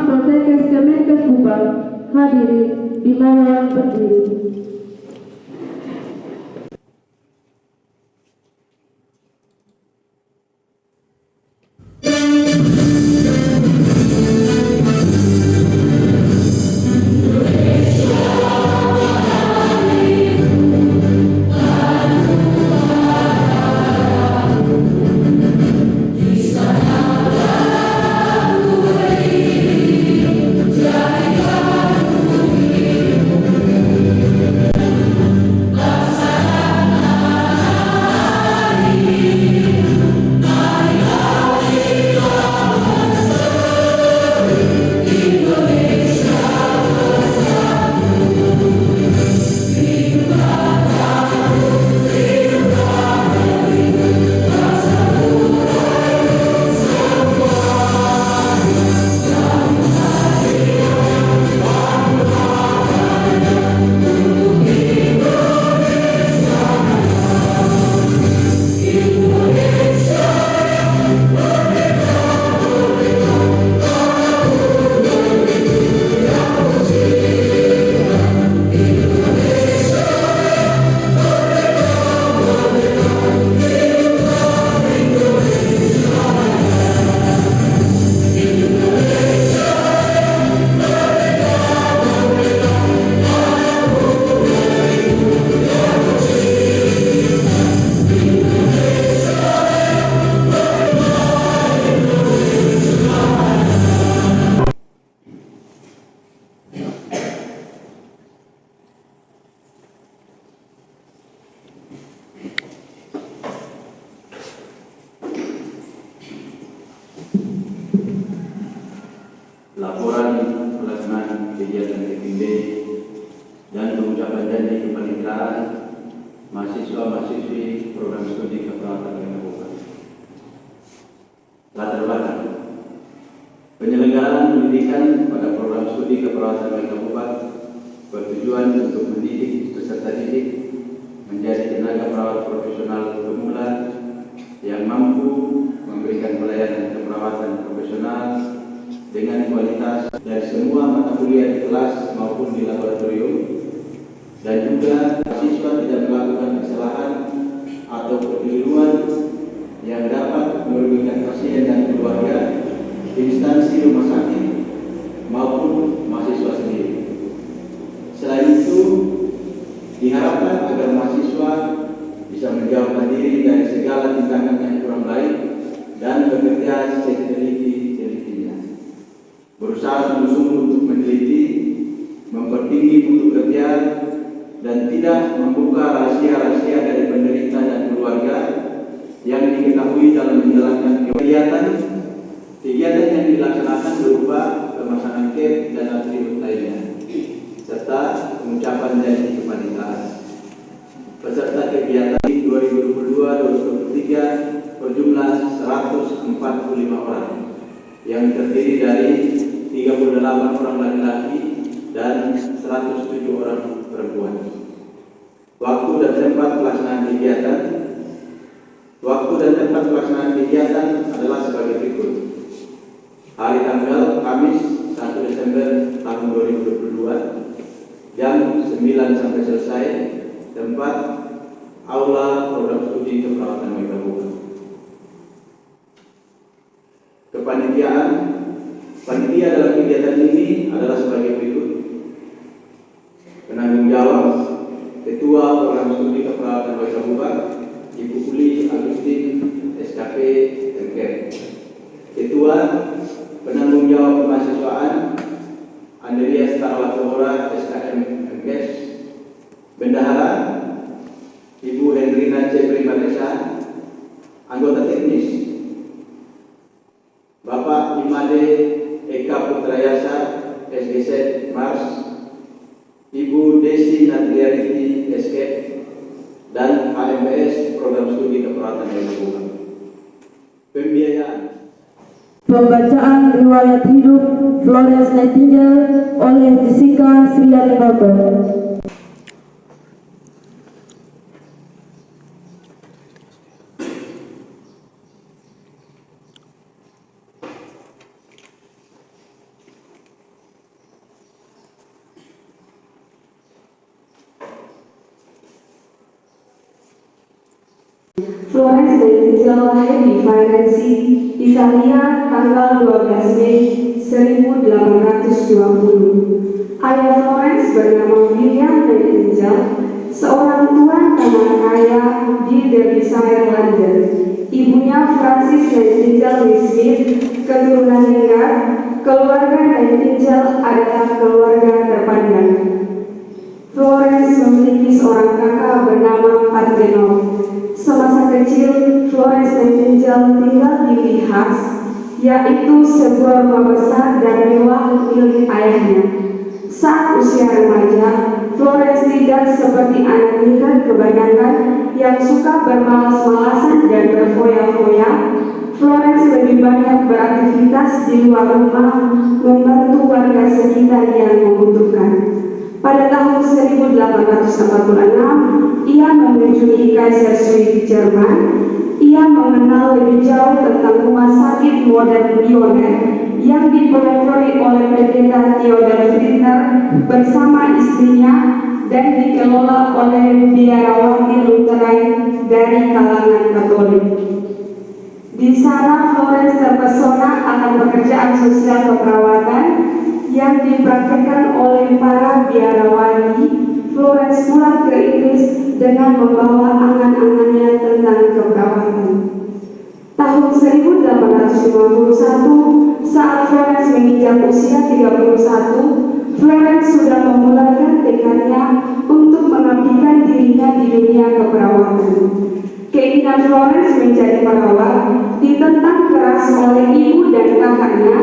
Protokes Kemenkes Bupal, hadirin dimohon berdiri. Laporan pelaksanaan kegiatan TPB dan pengucapan janji kepanitiaan mahasiswa-mahasiswi program studi keperawatan kabupaten. Latar belakang penyelenggaraan pendidikan pada program studi keperawatan kabupaten bertujuan untuk mendidik peserta didik menjadi tenaga perawat profesional pemula yang mampu memberikan pelayanan keperawatan profesional dengan kualitas dari semua mata kuliah di kelas maupun di laboratorium, dan juga siswa tidak melakukan kesalahan atau kekeliruan yang dapat merugikan pasien dan keluarga, instansi rumah sakit maupun mahasiswa sendiri. Selain itu, diharapkan agar mahasiswa bisa menjauhkan diri dari segala tindakan yang kurang baik dan bekerja seteliti-telitinya, berusaha sungguh-sungguh untuk meneliti, mempertinggi mutu kerja, dan tidak membuka rahasia-rahasia dari penderita dan keluarga yang diketahui dalam menjalankan kegiatan yang dilaksanakan berupa pemasangan cap dan atribut lainnya, serta pengucapan janji kepanitiaan. Peserta kegiatan 2022-2023 berjumlah 145 orang yang terdiri dari 38 orang laki-laki dan 107 orang perempuan. Waktu dan tempat pelaksanaan kegiatan adalah sebagai berikut. Hari tanggal Kamis 1 Desember tahun 2022 jam 9 sampai selesai. Tempat aula program studi keperawatan kabupaten. Kepanitiaan panitia dalam kegiatan ini adalah sebagai berikut. Penanggung jawab Ketua Program Studi Keperawatan kabupaten Ibu Uli Agustin SKP MKEP. Ketua Penanggung jawab Kemahasiswaan Andreas Tarwatora SKM MKes. Bendahara Ibu Hendrina C. Primadesa. Anggota teknis Bapak Imade Eka Putrayasa SGZ Mars, Ibu Desi Nadliariti SK, dan HMPS Program Studi Keperawatan Kabupaten. Pembiayaan Pembacaan riwayat hidup Florence Nightingale oleh Jessica Srianinoto. Florence Nightingale lahir di Firenze, Italia tanggal 12 Mei 1820. Ayah Florence bernama William Nightingale, seorang tuan tanah kaya di Derbyshire, London. Ibunya Frances Nightingale Smith, keturunan Lingard. Keluarga Nightingale adalah keluarga terpandang. Florence memiliki seorang kakak bernama Parthenope. Semasa kecil, Florence Nightingale tinggal di Lehas, yaitu sebuah rumah besar dan mewah milik ayahnya. Saat usia remaja, Florence tidak seperti anak Lingard kebanyakan yang suka bermalas-malasan dan berfoya-foya. Florence lebih banyak beraktivitas di luar rumah, membantu warga sekitar yang membutuhkan. Pada tahun 1846, ia mengunjungi Kaiserslautern, Jerman. Ia mengenal lebih jauh tentang rumah sakit modern pioner yang dipelopori oleh pendeta Theodor Friedner bersama istrinya dan dikelola oleh biarawati Lutheran dari kalangan Katolik. Di sana Florence terpesona akan pekerjaan sosial keperawatan yang dipraktikkan oleh para biarawati. Florence pulang ke Inggris dengan membawa angan-angannya tentang keperawatan. Tahun 1851, saat Florence menginjak usia 31, Florence sudah memulaikan tekadnya untuk mengabdikan dirinya di dunia keperawatan. Keinginan Florence menjadi perawat ditentang keras oleh ibu dan kakaknya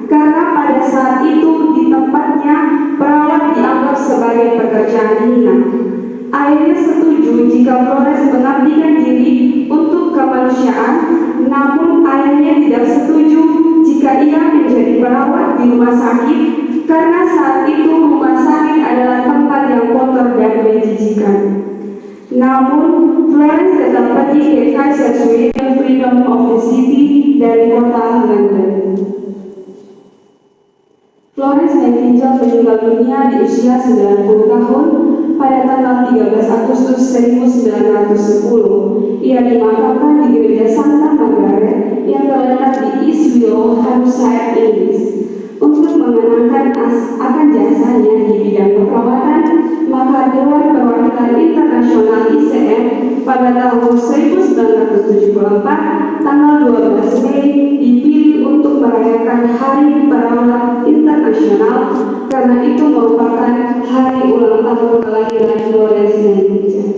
karena pada saat itu di tempatnya perawat dianggap sebagai pekerjaan hina. Ayahnya setuju jika Florence mengabdikan diri untuk kemanusiaan, namun ayahnya tidak setuju jika ia menjadi perawat di rumah sakit karena saat itu rumah sakit adalah tempat yang kotor dan menjijikan. Namun, Florence tetap pergi ke Kaiserslautern, Freedom of the City dari kota London. Florence Nightingale meninggal dunia di usia 90 tahun pada tanggal 13 Agustus 1910. Ia dimakamkan di gereja Santa Margaret yang terletak di East Willow, Hampshire, Inggris. Untuk mengenangkan akan jasanya di bidang keperawatan, maka Dewan Perwakilan Internasional ICN pada tahun 1974 tanggal 12 Mei dipilih untuk merayakan Hari Perawat Internasional karena itu merupakan hari ulang tahun kelahiran Florence Nightingale.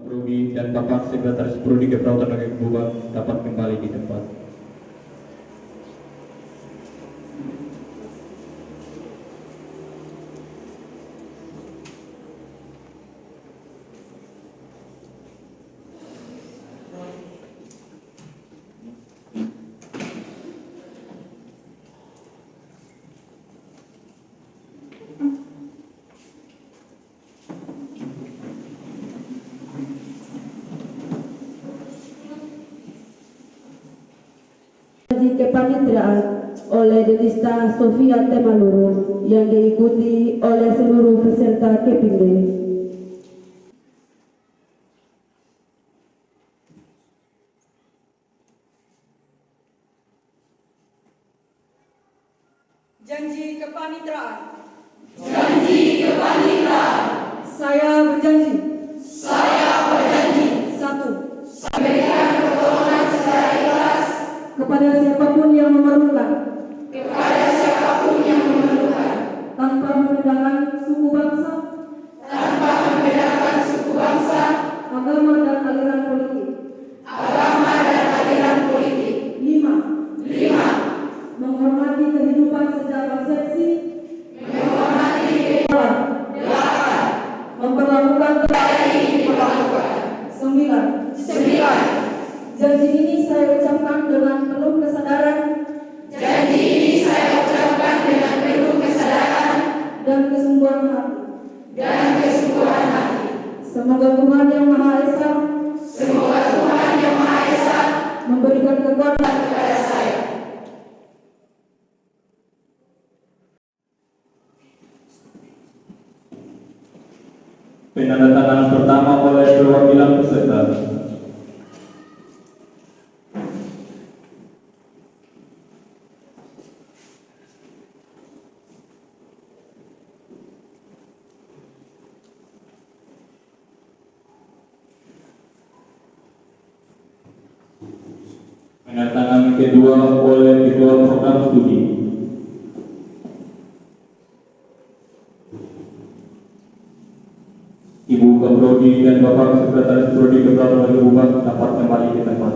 Prodi dan Bapak Sekretaris Prodi Keperawatan dan Kebutuhan dapat kembali di tempat. Di kepanitraan oleh Delista Sofia Temaluru yang diikuti oleh seluruh peserta Kepingde. Janji kepanitraan. Janji kepanitraan. Saya berjanji. Saya berjanji. 1. Memberikan pertolongan secara ikhlas kepada siapapun yang memerlukan, kepada siapapun yang memerlukan, tanpa membedakan suku bangsa, tanpa membedakan suku bangsa, agama dan aliran politik. agama dan aliran politik. 5. 5. Menghormati kehidupan sejak konsepsi, Menghormati kehidupan. 8. Memperlakukan Diperlakukan. 9. 9. Janji ini saya ucapkan dengan penuh kesadaran Janji ini saya ucapkan dengan penuh kesadaran dan kesungguhan hati. dan kesungguhan hati. Semoga Tuhan Yang Maha Esa Semoga Tuhan Yang Maha Esa memberikan kekuatan kepada saya. Penandatanganan pertama oleh perwakilan peserta. Penandatanganan kedua oleh ketua program studi. Ibu Keprodi dan Bapak Sekretaris Prodi Kepraudan Kebupaten dapat kembali ke tempat.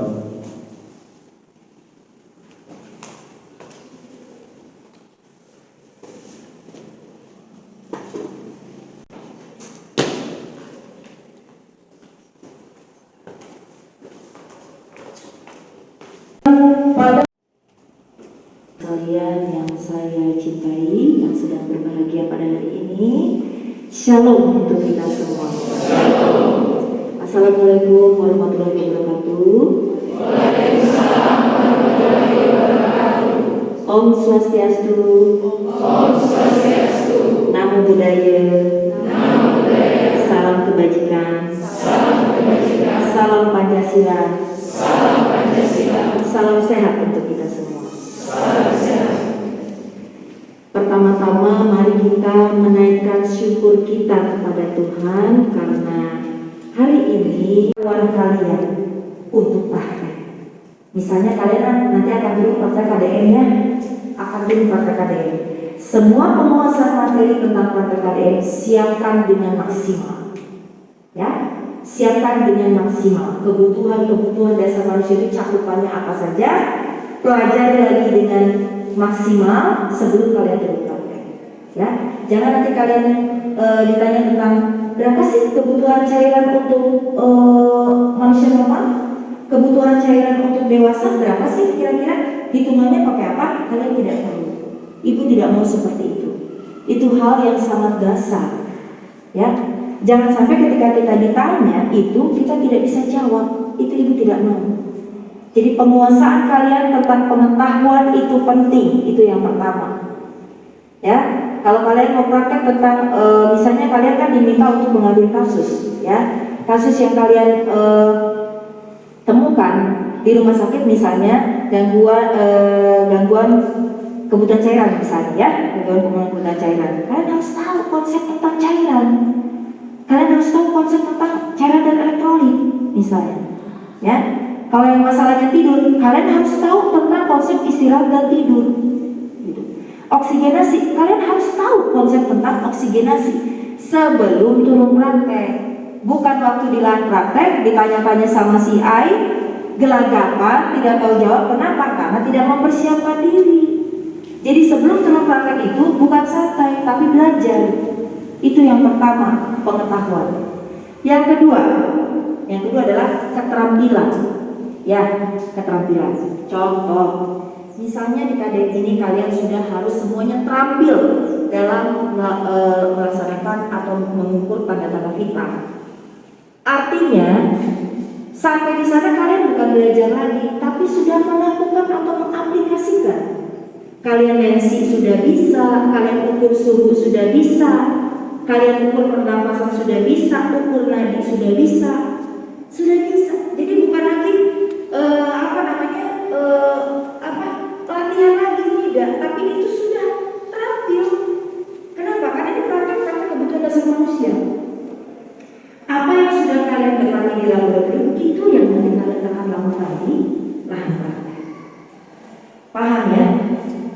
pada Kalian yang saya cintai, yang sedang berbahagia pada hari ini, Shalom untuk kita semua. Assalamualaikum warahmatullahi wabarakatuh. Om Swastiastu. Namo Buddhaya. Salam kebajikan. Salam Pancasila. Salam sehat untuk kita semua. Pertama-tama mari kita menaikkan syukur kita kepada Tuhan karena hari ini kawan kalian untuk praktek. Misalnya kalian nanti akan turun praktek KDM ya, akan turun praktek KDM. Semua penguasaan materi tentang praktek KDM siapkan dengan maksimal, ya. Siapkan dengan maksimal kebutuhan dasar manusia itu cakupannya apa saja. Pelajari lagi dengan maksimal sebelum kalian turun praktek, ya. Jangan nanti kalian ditanya tentang berapa sih kebutuhan cairan untuk manusia normal, kebutuhan cairan untuk dewasa berapa sih kira-kira, hitungannya pakai apa, kalian tidak tahu. Ibu tidak mau seperti itu. Itu hal yang sangat dasar, ya. Jangan sampai ketika kita ditanya itu kita tidak bisa jawab, itu ibu tidak mau. Jadi penguasaan kalian tentang pengetahuan itu penting, itu yang pertama. Ya, kalau kalian mau praktek tentang, misalnya kalian kan diminta untuk mengambil kasus, ya, kasus yang kalian temukan di rumah sakit misalnya gangguan kebutuhan cairan misalnya, ya, gangguan kebutuhan cairan. Kalian harus tahu konsep tentang cairan. Kalian harus tahu konsep tentang cairan dan elektrolit misalnya, ya. Kalau yang masalahnya tidur, kalian harus tahu tentang konsep istirahat dan tidur. Oksigenasi, kalian harus tahu konsep tentang oksigenasi sebelum turun praktek. Bukan waktu di lahan praktek ditanya-tanya sama si I, gelagapan, tidak tahu jawab. Kenapa? Karena tidak mempersiapkan diri. Jadi sebelum turun praktek itu bukan santai, tapi belajar. Itu yang pertama, pengetahuan. Yang kedua adalah keterampilan. Ya, keterampilan. Contoh, misalnya di KDM ini kalian sudah harus semuanya terampil dalam melaksanakan atau mengukur tanda-tanda vital. Artinya, sampai di sana kalian bukan belajar lagi, tapi sudah melakukan atau mengaplikasikan. Kalian mensi sudah bisa, kalian ukur suhu sudah bisa, kalian ukur pernapasan sudah bisa, ukur nadi sudah bisa. Jadi bukan lagi pelatihan lagi, tidak, tapi itu sudah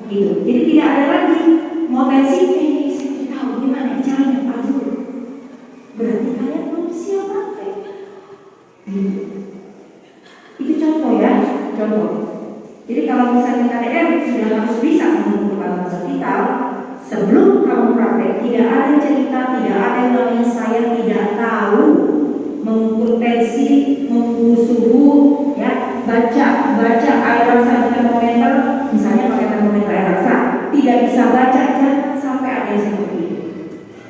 gitu. Jadi tidak ada lagi mau tensi, saya tidak tahu gimana caranya Pak Guru. Berarti kalian belum siap praktek. Gitu. Itu contoh ya, contoh. Jadi kalau misalnya KDR sudah harus bisa mengumpulkan vertikal, sebelum kamu praktek tidak ada cerita, tidak ada yang namanya saya tidak tahu mengukur tensi, mengukur suhu, ya, baca air rasa di termometer, misalnya pakai termometer air rasa, tidak bisa baca, jangan sampai ada yang seperti itu.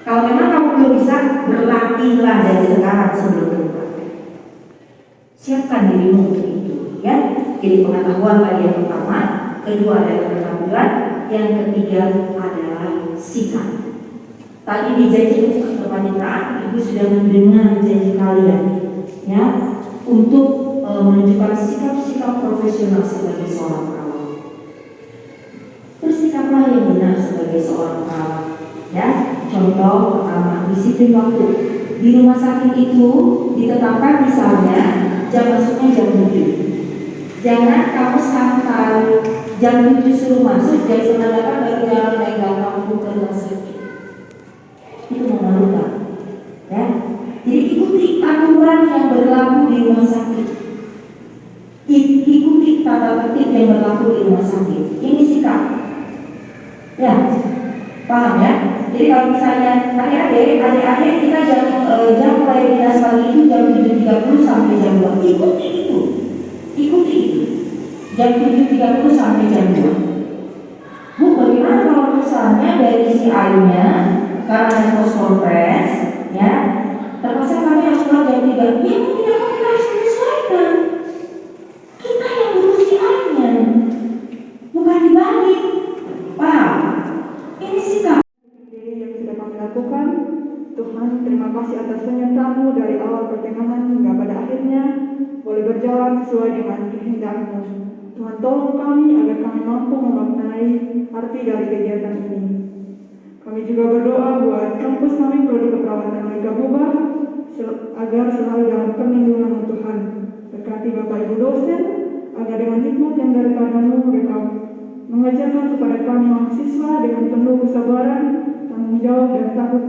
Kalau memang kamu belum bisa, berlatihlah dari sekarang sebelum kamu praktek. Siapkan dirimu untuk itu, ya. Jadi pengetahuan tadi yang pertama, kedua adalah keterampilan, yang ketiga adalah sikap. Tadi di janji untuk kepanitiaan, Ibu sudah mendengar janji kalian, ya, untuk menunjukkan sikap-sikap profesional sebagai seorang perawat. Bersikaplah yang benar sebagai seorang perawat, ya. Contoh pertama, disiplin waktu. Di rumah sakit itu ditetapkan misalnya jam masuknya jam 7. Jangan kamu santai jam 7 suruh masuk, jam 9 baru jalan legal kamu ke rumah sakit. Itu memalukan, ya. Jadi ikuti aturan yang berlaku di rumah sakit. Ikuti tata tertib yang berlaku di rumah sakit. Ini sikap, ya, paham ya? Jadi kalau misalnya adik-adik kita jam mulai dinas pagi itu jam 7.30 sampai jam 2. Ikuti itu. Jam 7.30 sampai jam 2. Bu, bagaimana kalau misalnya dari si A-nya karena ada post conference, ya, terpaksa kami harus pulang jam 3. Ya, tidak kita harus menyesuaikan. Kita yang urus si A-nya, bukan dibalik. Paham? Ini sikap yang sudah kami lakukan. Tuhan, terima kasih atas penyertaan-Mu dari awal pertengahan hingga pada akhirnya boleh berjalan sesuai dengan kehendak-Mu. Tuhan, tolong kami agar kami mampu memaknai arti dari kegiatan ini. Kami juga berdoa buat kampus kami Prodi Keperawatan Mereka Bubar agar selalu dalam perlindungan Tuhan. Berkati Bapak Ibu dosen agar dengan hikmat yang daripada-Mu mereka mengajarkan kepada kami mahasiswa dengan penuh kesabaran, tanggung jawab dan takut